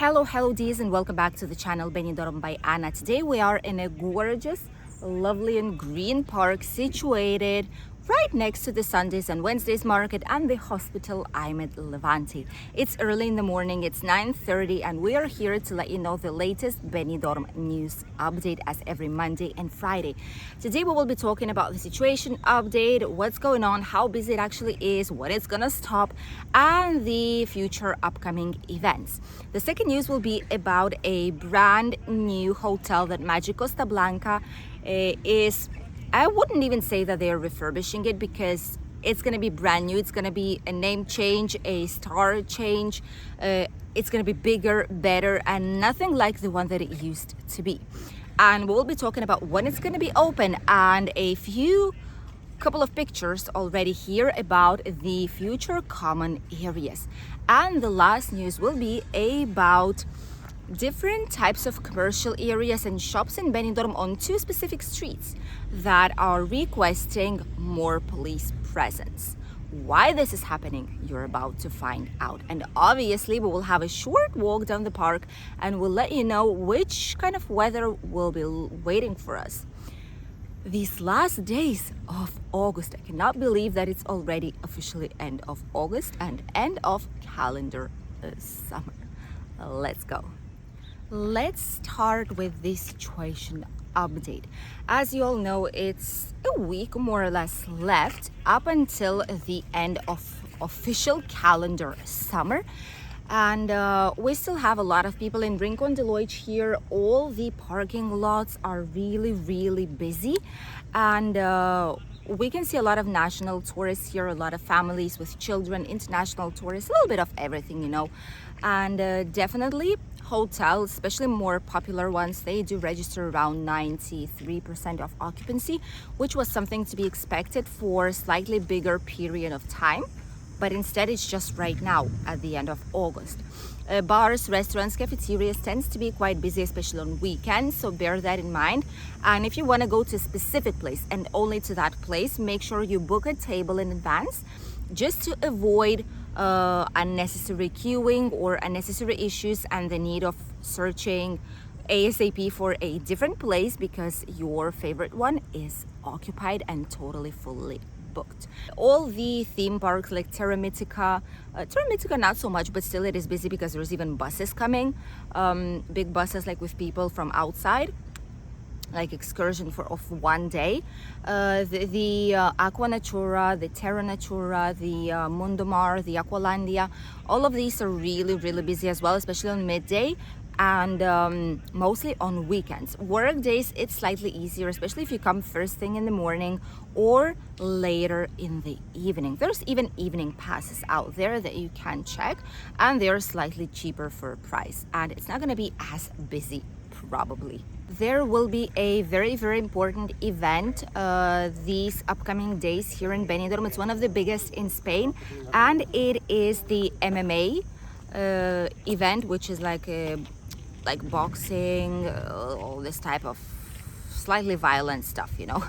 Hello Ds, and welcome back to the channel Benidorm by Anna. Today we are in a gorgeous, lovely and green park situated right next to the Sundays and Wednesdays market and the hospital Ahmed Levante. It's early in the morning, it's 9:30, and we are here to let you know the latest Benidorm news update as every Monday and Friday. Today we will be talking about the situation update, what's going on, how busy it actually is, when it's gonna stop, and the future upcoming events. The second news will be about a brand new hotel that Magic Costa Blanca is. I wouldn't even say that they're refurbishing it because it's going to be brand new. It's going to be a name change, a star change. It's going to be bigger, better, and nothing like the one that it used to be. And we'll be talking about when it's going to be open and a couple of pictures already here about the future common areas. And the last news will be about different types of commercial areas and shops in Benidorm on two specific streets that are requesting more police presence. Why this is happening, you're about to find out. And obviously we will have a short walk down the park and we'll let you know which kind of weather will be waiting for us these last days of August. I cannot believe that it's already officially end of August and end of calendar summer. Let's go. Let's start with the situation update. As you all know, it's a week more or less left up until the end of official calendar summer. And we still have a lot of people in Rincon de Loix here. All the parking lots are really busy. And we can see a lot of national tourists here, a lot of families with children, international tourists, a little bit of everything, you know. And definitely hotels, especially more popular ones, they do register around 93% of occupancy, which was something to be expected for a slightly bigger period of time. But instead, it's just right now at the end of August. Bars, restaurants, cafeterias tends to be quite busy, especially on weekends, so bear that in mind. And if you want to go to a specific place and only to that place, make sure you book a table in advance just to avoid unnecessary queuing or unnecessary issues and the need of searching ASAP for a different place because your favorite one is occupied and totally fully booked. All the theme parks like Terra Mythica not so much, but still it is busy because there's even buses coming, big buses like with people from outside, like excursion of one day. The Aqua Natura, the Terra Natura, the Mundo Mar, the Aqualandia, all of these are really busy as well, especially on midday and mostly on weekends. Work days, it's slightly easier, especially if you come first thing in the morning or later in the evening. There's even evening passes out there that you can check, and they're slightly cheaper for price, and it's not going to be as busy probably. There will be a very important event these upcoming days here in Benidorm. It's one of the biggest in Spain, and it is the MMA event, which is like boxing, all this type of slightly violent stuff, you know.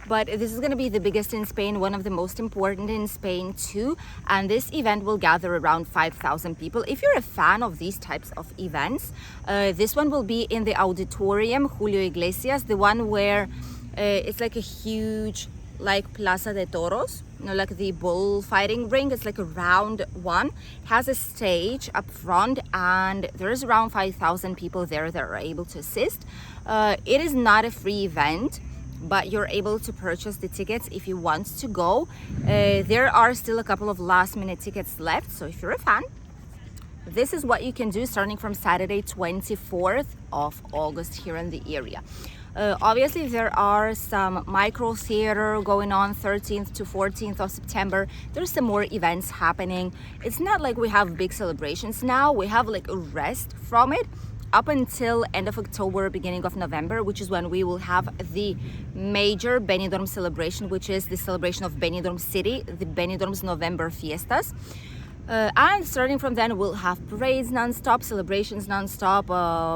But this is going to be the biggest in Spain, one of the most important in Spain too. And this event will gather around 5,000 people. If you're a fan of these types of events, this one will be in the auditorium Julio Iglesias, the one where it's like a huge, like Plaza de Toros, you know, like the bullfighting ring. It's like a round one, has a stage up front, and there's around 5,000 people there that are able to assist. It is not a free event, but you're able to purchase the tickets if you want to go. There are still a couple of last minute tickets left, so if you're a fan, this is what you can do starting from Saturday 24th of August here in the area. Obviously there are some micro theater going on 13th to 14th of September. There's some more events happening. It's not like we have big celebrations now. We have like a rest from it up until end of October, beginning of November, which is when we will have the major Benidorm celebration, which is the celebration of Benidorm City, the Benidorm's November Fiestas. And starting from then, we'll have parades non-stop, celebrations non-stop,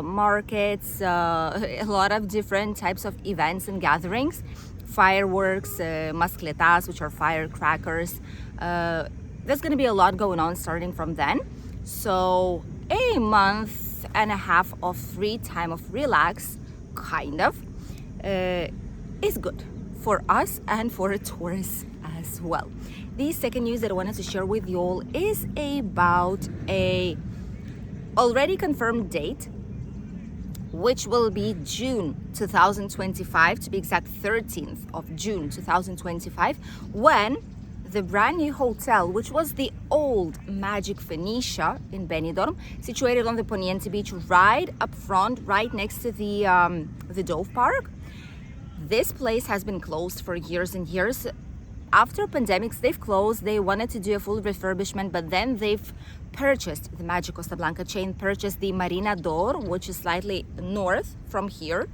markets, a lot of different types of events and gatherings, fireworks, mascletas, which are firecrackers. There's going to be a lot going on starting from then. So a month and a half of free time of relax, kind of, is good for us and for tourists as well. The second news that I wanted to share with you all is about a already confirmed date, which will be June 2025, to be exact 13th of June 2025, when the brand new hotel, which was the old Magic Fenicia in Benidorm, situated on the Poniente Beach right up front, right next to the Dove Park. This place has been closed for years and years. After pandemics, they've closed. They wanted to do a full refurbishment, but then they've purchased, the Magic Costa Blanca chain purchased the Marina d'Or, which is slightly north from here,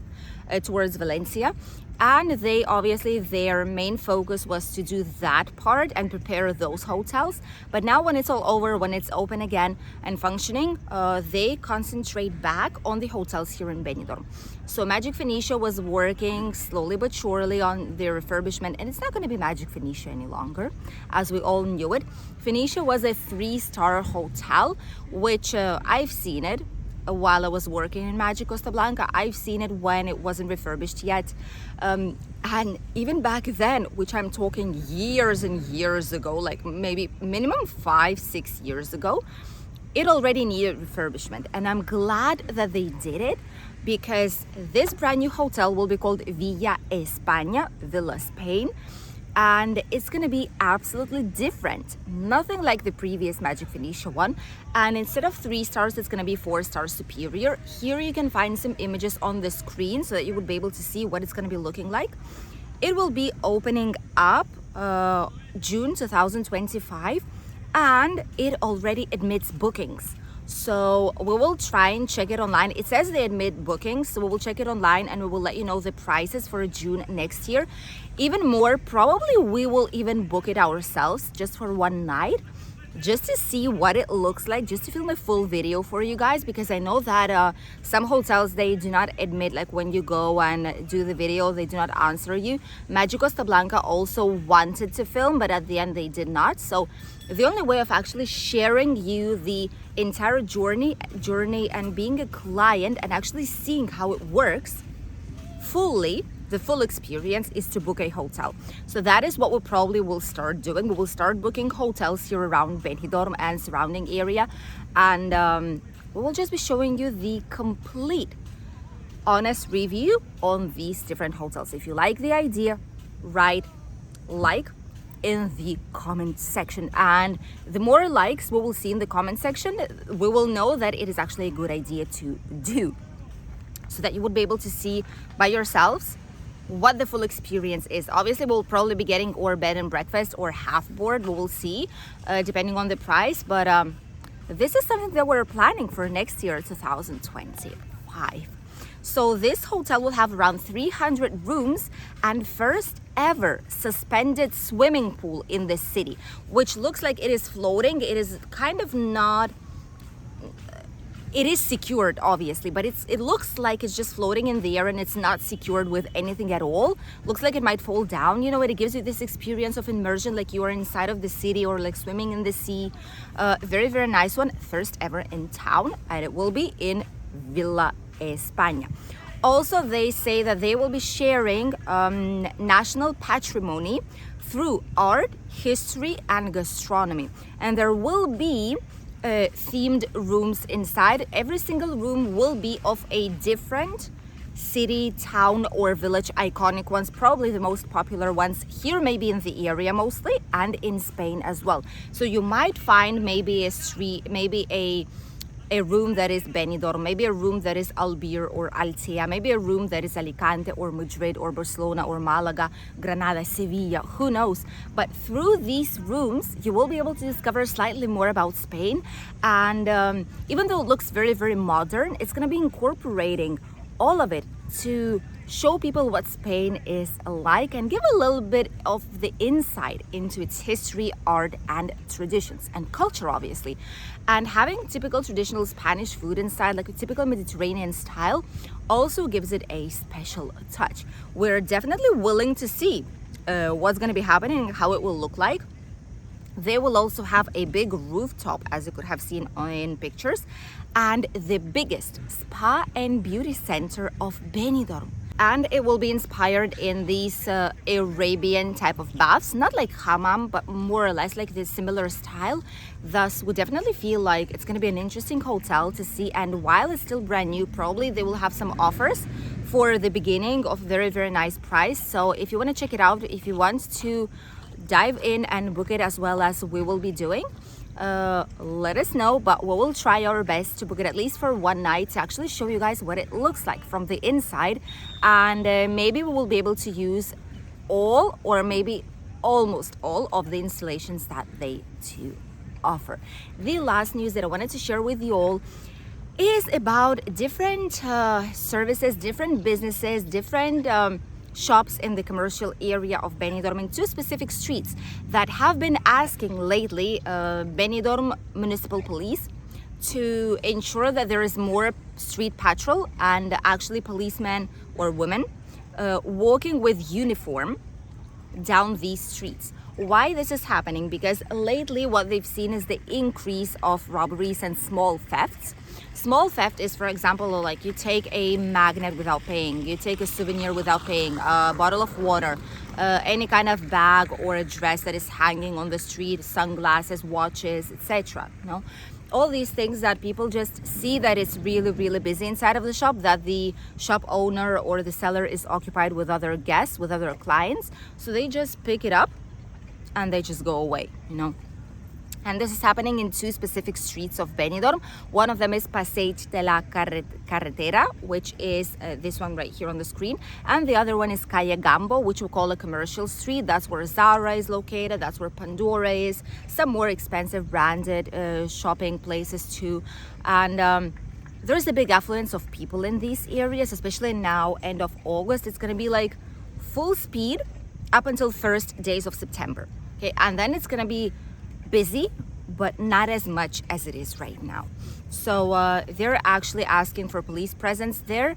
towards Valencia. And they obviously, their main focus was to do that part and prepare those hotels. But now when it's all over, when it's open again and functioning, they concentrate back on the hotels here in Benidorm. So Magic Fenicia was working slowly but surely on the refurbishment, and it's not going to be Magic Fenicia any longer, as we all knew it. Fenicia was a 3-star hotel, which I've seen it while I was working in Magic Costa Blanca. I've seen it when it wasn't refurbished yet. And even back then, which I'm talking years and years ago, like maybe minimum 5-6 years ago, it already needed refurbishment. And I'm glad that they did it, because this brand new hotel will be called Villa España, Villa Spain. And it's going to be absolutely different, nothing like the previous Magic Fenicia one. And instead of 3 stars, it's going to be 4 stars superior. Here you can find some images on the screen so that you would be able to see what it's going to be looking like. It will be opening up June 2025, and it already admits bookings. So we will try and check it online. It says they admit bookings, so we will check it online and we will let you know the prices for June next year. Even more, probably we will even book it ourselves just for one night, just to see what it looks like, just to film a full video for you guys, because I know that some hotels, they do not admit, like when you go and do the video, they do not answer you. Magic Costa Blanca also wanted to film, but at the end they did not. So the only way of actually sharing you the entire journey and being a client and actually seeing how it works fully, the full experience, is to book a hotel. So that is what we probably will start doing. We will start booking hotels here around Benidorm and surrounding area, and we will just be showing you the complete honest review on these different hotels. If you like the idea, write like in the comment section, and the more likes we will see in the comment section, we will know that it is actually a good idea to do, so that you would be able to see by yourselves what the full experience is. Obviously, we'll probably be getting or bed and breakfast or half board. We will see, depending on the price. But this is something that we're planning for next year, 2025. So this hotel will have around 300 rooms and first ever suspended swimming pool in the city, which looks like it is floating. It is kind of not. It is secured, obviously, but it looks like it's just floating in the air and it's not secured with anything at all. Looks like it might fall down. You know, it gives you this experience of immersion, like you are inside of the city or like swimming in the sea. Very, very nice one. First ever in town, and it will be in Villa España. Also, they say that they will be sharing national patrimony through art, history, and gastronomy. And there will be themed rooms inside. Every single room will be of a different city, town, or village, iconic ones, probably the most popular ones here, maybe in the area mostly, and in Spain as well. So you might find maybe a street, maybe a room that is Benidorm, maybe a room that is Albir or Altea, maybe a room that is Alicante or Madrid or Barcelona or Malaga, Granada, Sevilla, who knows. But through these rooms, you will be able to discover slightly more about Spain. And even though it looks very, very modern, it's going to be incorporating all of it to show people what Spain is like and give a little bit of the insight into its history, art, and traditions and culture, obviously. And having typical traditional Spanish food inside, like a typical Mediterranean style, also gives it a special touch. We're definitely willing to see what's going to be happening and how it will look like. They will also have a big rooftop, as you could have seen in pictures, and the biggest spa and beauty center of Benidorm. And it will be inspired in these Arabian type of baths, not like hammam, but more or less like this similar style. Thus, we definitely feel like it's going to be an interesting hotel to see. And while it's still brand new, probably they will have some offers for the beginning of very, very nice price. So if you want to check it out, if you want to dive in and book it as well as we will be doing, let us know. But we will try our best to book it at least for one night to actually show you guys what it looks like from the inside, and maybe we will be able to use all or maybe almost all of the installations that they do offer. The last news that I wanted to share with you all is about different services, different businesses, different shops in the commercial area of Benidorm in two specific streets that have been asking lately Benidorm Municipal Police to ensure that there is more street patrol and actually policemen or women walking with uniform down these streets. Why this is happening? Because lately what they've seen is the increase of robberies and small thefts. Small theft is, for example, like you take a magnet without paying, you take a souvenir without paying, a bottle of water, any kind of bag or a dress that is hanging on the street, sunglasses, watches, etc. All these things that people just see that it's really, really busy inside of the shop, that the shop owner or the seller is occupied with other guests, with other clients. So they just pick it up and they just go away, And this is happening in two specific streets of Benidorm. One of them is Passeig de la Carretera, which is this one right here on the screen. And the other one is Calle Gambo, which we call a commercial street. That's where Zara is located. That's where Pandora is. Some more expensive branded shopping places too. And there's a big affluence of people in these areas, especially now, end of August. It's going to be like full speed up until first days of September. Okay, and then it's going to be busy, but not as much as it is right now. So they're actually asking for police presence. There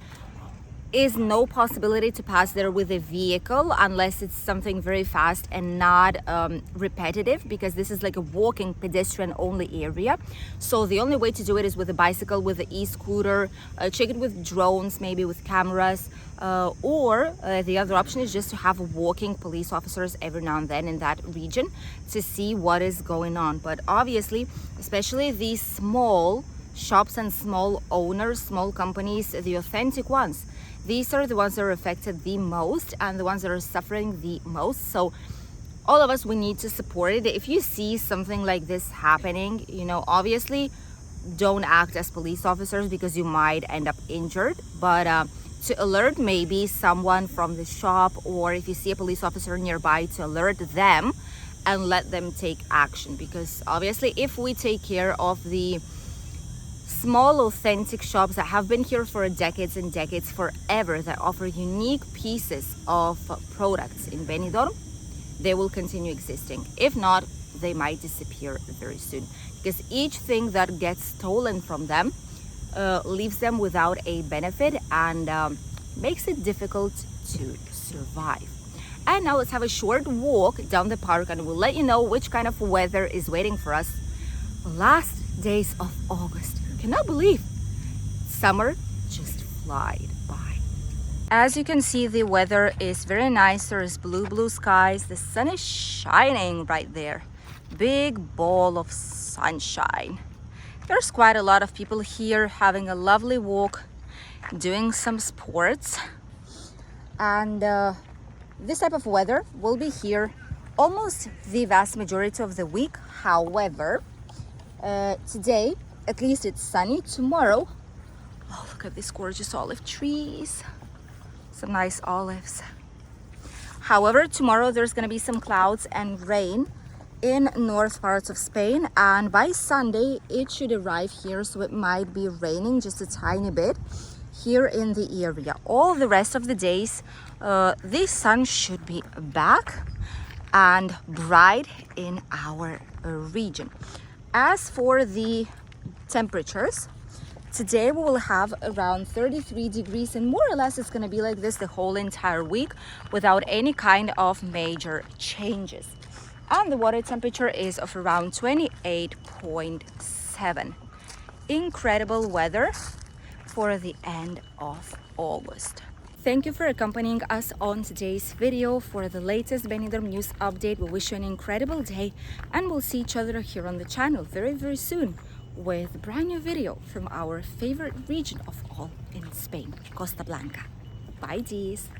is no possibility to pass there with a vehicle unless it's something very fast and not repetitive, because this is like a walking pedestrian only area. So the only way to do it is with a bicycle, with an e-scooter, check it with drones, maybe with cameras, or the other option is just to have walking police officers every now and then in that region to see what is going on. But obviously, especially these small shops and small owners, small companies, the authentic ones, these are the ones that are affected the most and the ones that are suffering the most. So all of us, we need to support it. If you see something like this happening, obviously don't act as police officers because you might end up injured, but to alert maybe someone from the shop, or if you see a police officer nearby, to alert them and let them take action. Because obviously if we take care of the small authentic shops that have been here for decades and decades, forever, that offer unique pieces of products in Benidorm, they will continue existing. If not, they might disappear very soon, because each thing that gets stolen from them leaves them without a benefit and makes it difficult to survive. And now let's have a short walk down the park and we'll let you know which kind of weather is waiting for us last days of August. Cannot believe summer just flied by. As you can see, the weather is very nice. There's blue skies. The sun is shining right there. Big ball of sunshine. There's quite a lot of people here having a lovely walk, doing some sports. And this type of weather will be here almost the vast majority of the week. However, today, at least it's sunny. Tomorrow, oh, look at these gorgeous olive trees. Some nice olives. However, tomorrow there's going to be some clouds and rain in north parts of Spain, and by Sunday it should arrive here, so it might be raining just a tiny bit here in the area. All the rest of the days, the sun should be back and bright in our region. As for the temperatures, today we will have around 33 degrees, and more or less it's going to be like this the whole entire week without any kind of major changes. and the water temperature is of around 28.7. Incredible weather for the end of August. Thank you for accompanying us on today's video. For the latest Benidorm news update, we wish you an incredible day, and we'll see each other here on the channel very soon with a brand new video from our favorite region of all in Spain, Costa Blanca. Bye, Dees.